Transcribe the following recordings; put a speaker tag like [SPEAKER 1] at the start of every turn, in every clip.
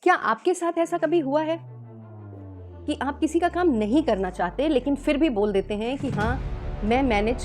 [SPEAKER 1] क्या आपके साथ ऐसा कभी हुआ है कि आप किसी का काम नहीं करना चाहते लेकिन फिर भी बोल देते हैं कि हाँ, मैं मैनेज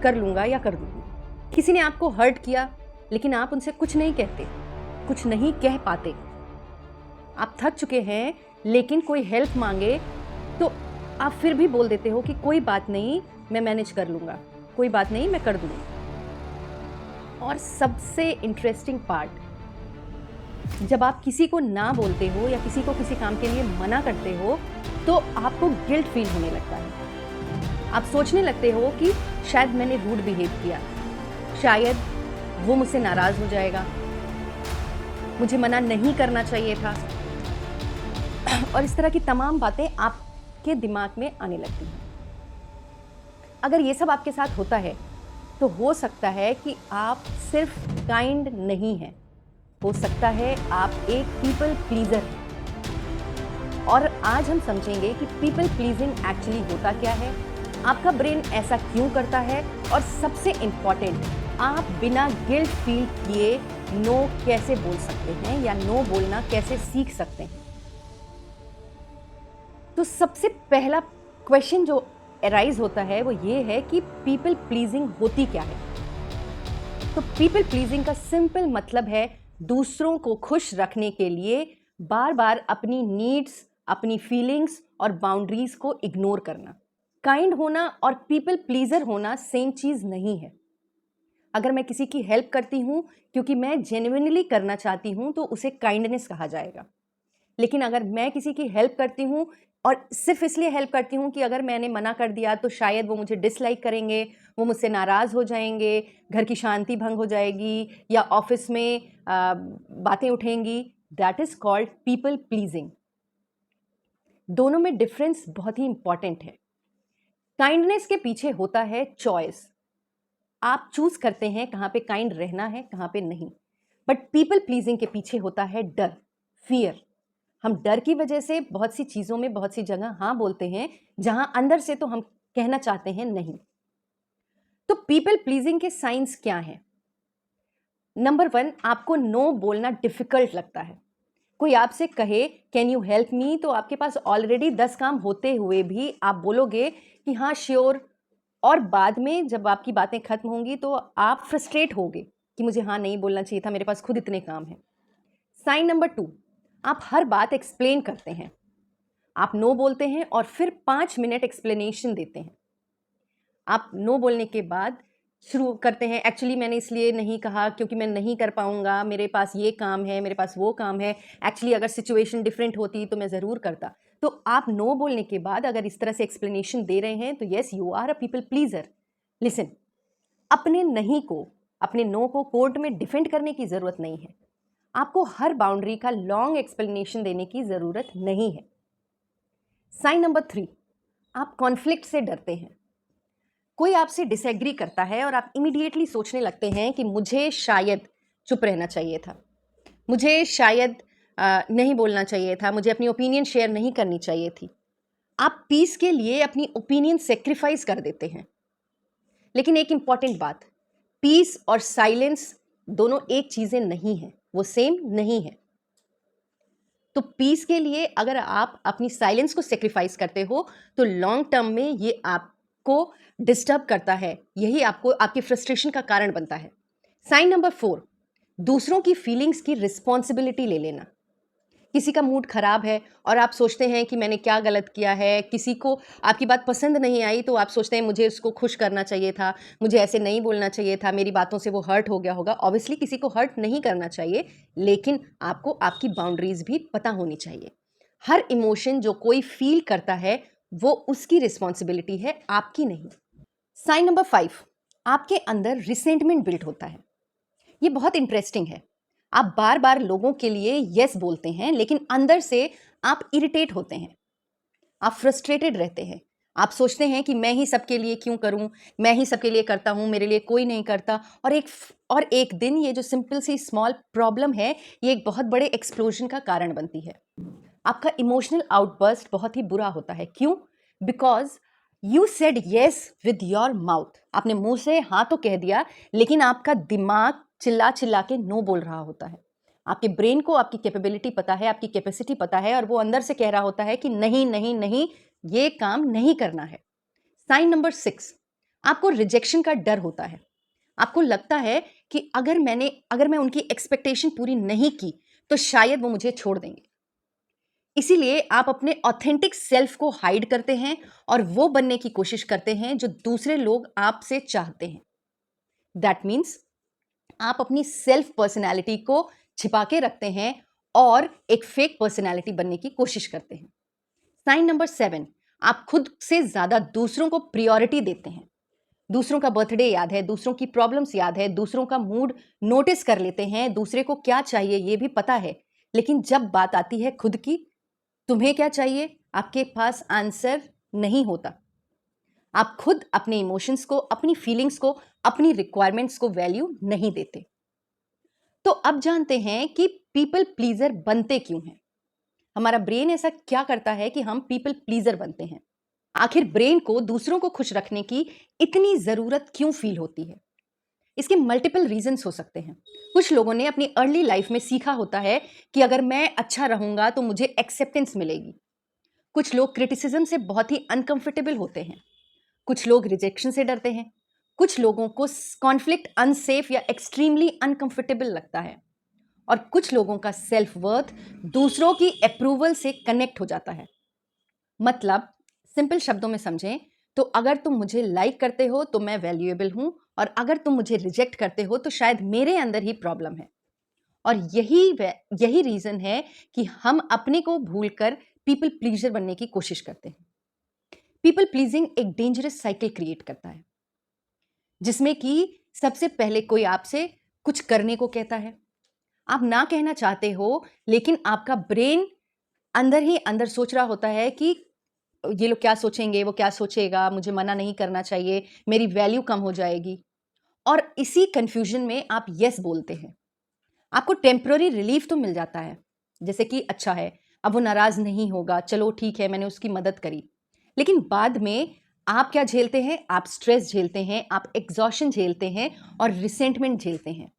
[SPEAKER 1] कर लूँगा या कर दूँगी? किसी ने आपको हर्ट किया लेकिन आप उनसे कुछ नहीं कहते, कुछ नहीं कह पाते। आप थक चुके हैं लेकिन कोई हेल्प माँगे तो आप फिर भी बोल देते हो कि कोई बात नहीं, मैं मैनेज कर लूँगा, कोई बात नहीं, मैं कर दूँगी। और सबसे इंटरेस्टिंग पार्ट, जब आप किसी को ना बोलते हो या किसी को किसी काम के लिए मना करते हो तो आपको गिल्ट फील होने लगता है। आप सोचने लगते हो कि शायद मैंने रूड बिहेव किया, शायद वो मुझसे नाराज हो जाएगा, मुझे मना नहीं करना चाहिए था। और इस तरह की तमाम बातें आपके दिमाग में आने लगती हैं। अगर ये सब आपके साथ होता है तो हो सकता है कि आप सिर्फ काइंड नहीं हैं, हो सकता है आप एक पीपल प्लीजर हैं। और आज हम समझेंगे कि पीपल प्लीजिंग एक्चुअली होता क्या है, आपका ब्रेन ऐसा क्यों करता है, और सबसे इंपॉर्टेंट, आप बिना गिल्ट फील किए नो कैसे बोल सकते हैं या नो बोलना कैसे सीख सकते हैं। तो सबसे पहला क्वेश्चन जो अराइज होता है वो ये है कि पीपल प्लीजिंग होती क्या है। तो पीपल प्लीजिंग का सिंपल मतलब है दूसरों को खुश रखने के लिए बार बार अपनी नीड्स, अपनी फीलिंग्स और बाउंड्रीज को इग्नोर करना। काइंड होना और पीपल प्लीजर होना सेम चीज नहीं है। अगर मैं किसी की हेल्प करती हूँ क्योंकि मैं जेन्युइनली करना चाहती हूँ तो उसे काइंडनेस कहा जाएगा। लेकिन अगर मैं किसी की हेल्प करती हूँ और सिर्फ इसलिए हेल्प करती हूँ कि अगर मैंने मना कर दिया तो शायद वो मुझे डिसलाइक करेंगे, वो मुझसे नाराज़ हो जाएंगे, घर की शांति भंग हो जाएगी या ऑफिस में बातें उठेंगी, that is called people pleasing. दोनों में डिफरेंस बहुत ही इंपॉर्टेंट है। काइंडनेस के पीछे होता है चॉइस, आप चूज करते हैं कहाँ पे काइंड रहना है, कहाँ पे नहीं। बट पीपल प्लीजिंग के पीछे होता है डर, फियर। हम डर की वजह से बहुत सी चीज़ों में, बहुत सी जगह हाँ बोलते हैं जहां अंदर से तो हम कहना चाहते हैं नहीं। तो पीपल प्लीजिंग के साइंस क्या हैं? नंबर 1, आपको नो बोलना डिफिकल्ट लगता है। कोई आपसे कहे कैन यू हेल्प मी, तो आपके पास ऑलरेडी 10 काम होते हुए भी आप बोलोगे कि हाँ श्योर, और बाद में जब आपकी बातें खत्म होंगी तो आप फ्रस्ट्रेट होगे कि मुझे हाँ नहीं बोलना चाहिए था, मेरे पास खुद इतने काम हैं। साइन नंबर 2, आप हर बात एक्सप्लेन करते हैं। आप नो बोलते हैं और फिर 5 मिनट एक्सप्लेनेशन देते हैं। आप नो बोलने के बाद शुरू करते हैं, एक्चुअली मैंने इसलिए नहीं कहा क्योंकि मैं नहीं कर पाऊंगा, मेरे पास ये काम है, मेरे पास वो काम है, एक्चुअली अगर सिचुएशन डिफरेंट होती तो मैं ज़रूर करता। तो आप नो बोलने के बाद अगर इस तरह से एक्सप्लेनेशन दे रहे हैं तो yes, you are a people pleaser. Listen, अपने नहीं को, अपने नो को कोर्ट में डिफेंड करने की ज़रूरत नहीं है। आपको हर बाउंड्री का लॉन्ग एक्सप्लेनेशन देने की ज़रूरत नहीं है। साइन नंबर 3, आप कॉन्फ्लिक्ट से डरते हैं। कोई आपसे डिसएग्री करता है और आप इमीडिएटली सोचने लगते हैं कि मुझे शायद चुप रहना चाहिए था, मुझे शायद नहीं बोलना चाहिए था, मुझे अपनी ओपिनियन शेयर नहीं करनी चाहिए थी। आप पीस के लिए अपनी ओपिनियन सेक्रीफाइस कर देते हैं। लेकिन एक इंपॉर्टेंट बात, पीस और साइलेंस दोनों एक चीज़ें नहीं हैं, वो सेम नहीं है। तो पीस के लिए अगर आप अपनी साइलेंस को सेक्रीफाइस करते हो तो लॉन्ग टर्म में ये आपको डिस्टर्ब करता है, यही आपको आपकी फ्रस्ट्रेशन का कारण बनता है। साइन नंबर 4, दूसरों की फीलिंग्स की रिस्पॉन्सिबिलिटी ले लेना। किसी का मूड खराब है और आप सोचते हैं कि मैंने क्या गलत किया है, किसी को आपकी बात पसंद नहीं आई तो आप सोचते हैं मुझे उसको खुश करना चाहिए था, मुझे ऐसे नहीं बोलना चाहिए था, मेरी बातों से वो हर्ट हो गया होगा। ऑब्वियसली किसी को हर्ट नहीं करना चाहिए, लेकिन आपको आपकी बाउंड्रीज भी पता होनी चाहिए। हर इमोशन जो कोई फील करता है वो उसकी रिस्पॉन्सिबिलिटी है, आपकी नहीं। साइन नंबर 5, आपके अंदर रिसेंटमेंट बिल्ड होता है। ये बहुत इंटरेस्टिंग है। आप बार बार लोगों के लिए यस बोलते हैं लेकिन अंदर से आप इरिटेट होते हैं, आप फ्रस्ट्रेटेड रहते हैं। आप सोचते हैं कि मैं ही सबके लिए क्यों करूं, मैं ही सबके लिए करता हूं, मेरे लिए कोई नहीं करता। और एक दिन ये जो सिंपल सी स्मॉल प्रॉब्लम है ये एक बहुत बड़े एक्सप्लोजन का कारण बनती है। आपका इमोशनल आउटबर्स्ट बहुत ही बुरा होता है। क्यों? Because you said yes with your mouth. आपने मुंह से हाँ तो कह दिया लेकिन आपका दिमाग चिल्ला चिल्ला के नो बोल रहा होता है। आपके ब्रेन को आपकी कैपेबिलिटी पता है, आपकी कैपेसिटी पता है, और वो अंदर से कह रहा होता है कि नहीं नहीं नहीं, ये काम नहीं करना है। साइन नंबर 6, आपको रिजेक्शन का डर होता है। आपको लगता है कि अगर मैं उनकी एक्सपेक्टेशन पूरी नहीं की तो शायद वो मुझे छोड़ देंगे। इसीलिए आप अपने ऑथेंटिक सेल्फ को हाइड करते हैं और वो बनने की कोशिश करते हैं जो दूसरे लोग आपसे चाहते हैं। दैट मीन्स आप अपनी सेल्फ पर्सनैलिटी को छिपा के रखते हैं और एक फेक पर्सनैलिटी बनने की कोशिश करते हैं। साइन नंबर 7, आप खुद से ज्यादा दूसरों को प्रायोरिटी देते हैं। दूसरों का बर्थडे याद है, दूसरों की प्रॉब्लम्स याद है, दूसरों का मूड नोटिस कर लेते हैं, दूसरे को क्या चाहिए ये भी पता है, लेकिन जब बात आती है खुद की, तुम्हें क्या चाहिए, आपके पास आंसर नहीं होता। आप खुद अपने इमोशंस को, अपनी फीलिंग्स को, अपनी रिक्वायरमेंट्स को वैल्यू नहीं देते। तो अब जानते हैं कि पीपल प्लीजर बनते क्यों हैं। हमारा ब्रेन ऐसा क्या करता है कि हम पीपल प्लीजर बनते हैं। आखिर ब्रेन को दूसरों को खुश रखने की इतनी जरूरत क्यों फील होती है? इसके मल्टीपल रीजंस हो सकते हैं। कुछ लोगों ने अपनी अर्ली लाइफ में सीखा होता है कि अगर मैं अच्छा रहूंगा तो मुझे एक्सेप्टेंस मिलेगी। कुछ लोग क्रिटिसिज्म से बहुत ही अनकंफर्टेबल होते हैं। कुछ लोग रिजेक्शन से डरते हैं। कुछ लोगों को कॉन्फ्लिक्ट अनसेफ या एक्सट्रीमली अनकंफर्टेबल लगता है। और कुछ लोगों का सेल्फ वर्थ दूसरों की अप्रूवल से कनेक्ट हो जाता है। मतलब सिंपल शब्दों में समझें तो अगर तुम मुझे लाइक करते हो तो मैं वैल्यूएबल हूं, और अगर तुम मुझे रिजेक्ट करते हो तो शायद मेरे अंदर ही प्रॉब्लम है। और यही रीजन है कि हम अपने को भूलकर पीपल प्लीजर बनने की कोशिश करते हैं। पीपल प्लीजिंग एक डेंजरस साइकिल क्रिएट करता है, जिसमें कि सबसे पहले कोई आपसे कुछ करने को कहता है, आप ना कहना चाहते हो, लेकिन आपका ब्रेन अंदर ही अंदर सोच रहा होता है कि ये लोग क्या सोचेंगे, वो क्या सोचेगा, मुझे मना नहीं करना चाहिए, मेरी वैल्यू कम हो जाएगी। और इसी कंफ्यूजन में आप यस बोलते हैं। आपको टेम्पररी रिलीफ तो मिल जाता है, जैसे कि अच्छा है, अब वो नाराज नहीं होगा, चलो ठीक है, मैंने उसकी मदद करी। लेकिन बाद में आप क्या झेलते हैं? आप स्ट्रेस झेलते हैं, आप एग्जॉशन झेलते हैं और रिसेंटमेंट झेलते हैं।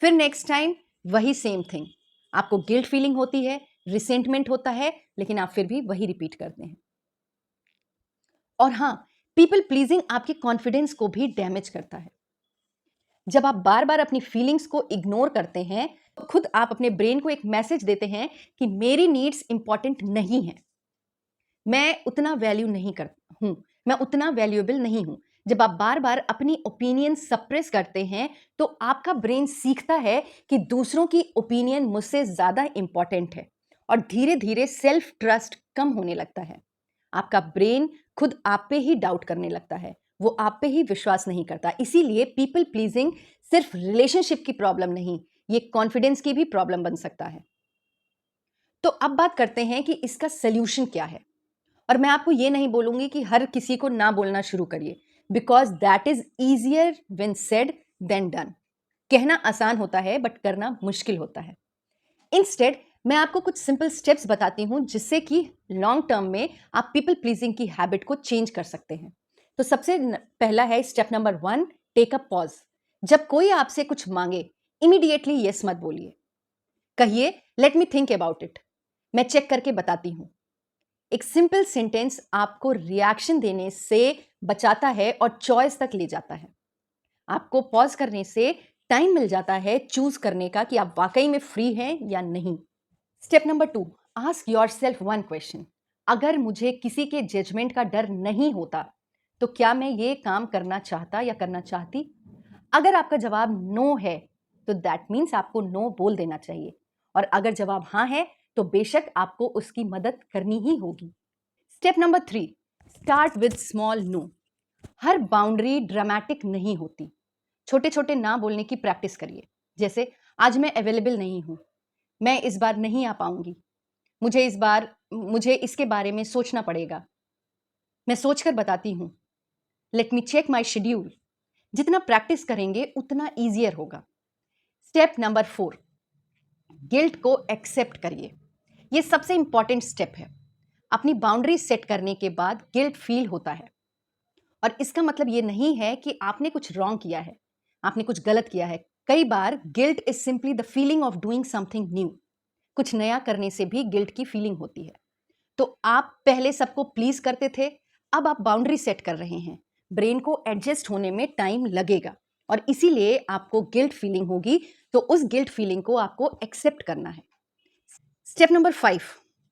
[SPEAKER 1] फिर नेक्स्ट टाइम वही सेम थिंग, आपको गिल्ट फीलिंग होती है, रिसेंटमेंट होता है, लेकिन आप फिर भी वही रिपीट करते हैं। और हाँ, पीपल प्लीजिंग आपके कॉन्फिडेंस को भी डैमेज करता है। जब आप बार बार अपनी फीलिंग्स को इग्नोर करते हैं, खुद आप अपने ब्रेन को एक मैसेज देते हैं कि मेरी नीड्स इंपॉर्टेंट नहीं है, मैं उतना वैल्यू नहीं करता हूं, मैं उतना वैल्यूएबल नहीं हूं। जब आप बार बार अपनी ओपिनियन सप्रेस करते हैं तो आपका ब्रेन सीखता है कि दूसरों की ओपिनियन मुझसे ज्यादा इंपॉर्टेंट है, और धीरे धीरे सेल्फ ट्रस्ट कम होने लगता है। आपका ब्रेन खुद आप पे ही डाउट करने लगता है, वो आप पे ही विश्वास नहीं करता। इसीलिए पीपल प्लीजिंग सिर्फ रिलेशनशिप की प्रॉब्लम नहीं, ये कॉन्फिडेंस की भी प्रॉब्लम बन सकता है। तो अब बात करते हैं कि इसका सल्यूशन क्या है। और मैं आपको ये नहीं बोलूंगी कि हर किसी को ना बोलना शुरू करिए, because that is easier when said than done. कहना आसान होता है बट करना मुश्किल होता है। इंस्टेड मैं आपको कुछ सिंपल स्टेप्स बताती हूं जिससे कि लॉन्ग टर्म में आप पीपल प्लीजिंग की हैबिट को चेंज कर सकते हैं। तो सबसे पहला है step number 1, take a pause. जब कोई आपसे कुछ मांगे, इमीडिएटली यस मत बोलिए। कहिए let me think about it, मैं चेक करके बताती हूं। एक सिंपल सेंटेंस आपको रिएक्शन देने से बचाता है और चॉइस तक ले जाता है। आपको पॉज करने से टाइम मिल जाता है चूज करने का कि आप वाकई में फ्री हैं या नहीं। Step number 2, ask yourself one question. अगर मुझे किसी के जजमेंट का डर नहीं होता तो क्या मैं ये काम करना चाहता या करना चाहती? अगर आपका जवाब नो है तो दैट मीन्स आपको नो बोल देना चाहिए, और अगर जवाब हाँ है तो बेशक आपको उसकी मदद करनी ही होगी। Step number 3, start with small no. हर बाउंड्री ड्रामेटिक नहीं होती। छोटे छोटे ना बोलने की प्रैक्टिस करिए, जैसे आज मैं अवेलेबल नहीं हूं, मैं इस बार नहीं आ पाऊंगी, मुझे इसके बारे में सोचना पड़ेगा, मैं सोचकर बताती हूं, let me check my schedule. जितना प्रैक्टिस करेंगे उतना ईजियर होगा। स्टेप नंबर 4, गिल्ट को एक्सेप्ट करिए। यह सबसे इंपॉर्टेंट स्टेप है। अपनी बाउंड्री सेट करने के बाद गिल्ट फील होता है, और इसका मतलब यह नहीं है कि आपने कुछ रॉन्ग किया है, आपने कुछ गलत किया है। कई बार guilt is simply the feeling of doing something new. कुछ नया करने से भी गिल्ट की फीलिंग होती है। तो आप पहले सबको प्लीज करते थे, अब आप बाउंड्री सेट कर रहे हैं। ब्रेन को एडजस्ट होने में टाइम लगेगा और इसीलिए आपको गिल्ट फीलिंग होगी। तो उस गिल्ट फीलिंग को आपको एक्सेप्ट करना है। स्टेप नंबर 5,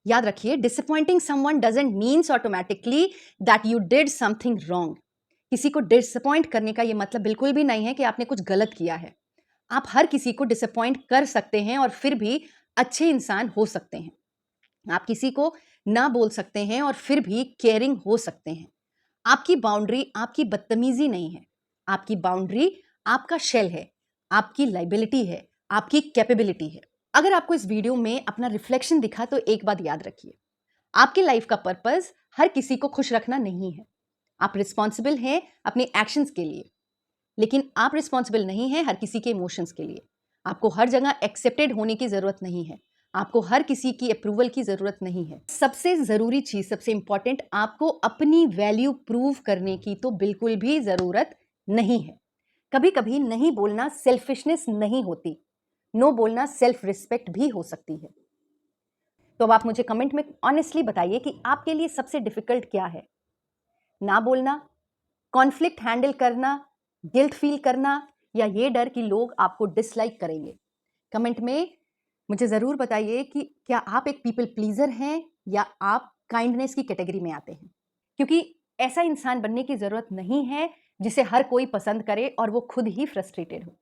[SPEAKER 1] याद रखिए, disappointing someone doesn't means automatically that you did something wrong. किसी को डिसअपॉइंट करने का यह मतलब बिल्कुल भी नहीं है कि आपने कुछ गलत किया है। आप हर किसी को डिसअपॉइंट कर सकते हैं और फिर भी अच्छे इंसान हो सकते हैं। आप किसी को ना बोल सकते हैं और फिर भी केयरिंग हो सकते हैं। आपकी बाउंड्री आपकी बदतमीजी नहीं है। आपकी बाउंड्री आपका शेल है, आपकी लाइबिलिटी है, आपकी कैपेबिलिटी है। अगर आपको इस वीडियो में अपना रिफ्लेक्शन दिखा तो एक बात याद रखिए, आपकी लाइफ का पर्पस हर किसी को खुश रखना नहीं है। आप रिस्पॉन्सिबल हैं अपने एक्शंस के लिए, लेकिन आप रिस्पॉन्सिबल नहीं हैं हर किसी के इमोशंस के लिए। आपको हर जगह एक्सेप्टेड होने की जरूरत नहीं है। आपको हर किसी की अप्रूवल की जरूरत नहीं है। सबसे जरूरी चीज, सबसे इंपॉर्टेंट, आपको अपनी वैल्यू प्रूव करने की तो बिल्कुल भी जरूरत नहीं है। कभी कभी नहीं बोलना सेल्फिशनेस नहीं होती, नो बोलना सेल्फ रिस्पेक्ट भी हो सकती है। तो अब आप मुझे कमेंट में ऑनेस्टली बताइए कि आपके लिए सबसे डिफिकल्ट क्या है? ना बोलना, कॉन्फ्लिक्ट हैंडल करना, गिल्ट फील करना, या ये डर कि लोग आपको डिसलाइक करेंगे? कमेंट में मुझे ज़रूर बताइए कि क्या आप एक पीपल प्लीजर हैं या आप काइंडनेस की कैटेगरी में आते हैं। क्योंकि ऐसा इंसान बनने की ज़रूरत नहीं है जिसे हर कोई पसंद करे और वो खुद ही फ्रस्ट्रेटेड हो।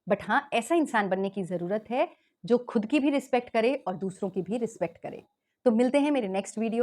[SPEAKER 1] बट हाँ, ऐसा इंसान बनने की ज़रूरत है जो खुद की भी रिस्पेक्ट करे और दूसरों की भी रिस्पेक्ट करे। तो मिलते हैं मेरे नेक्स्ट वीडियो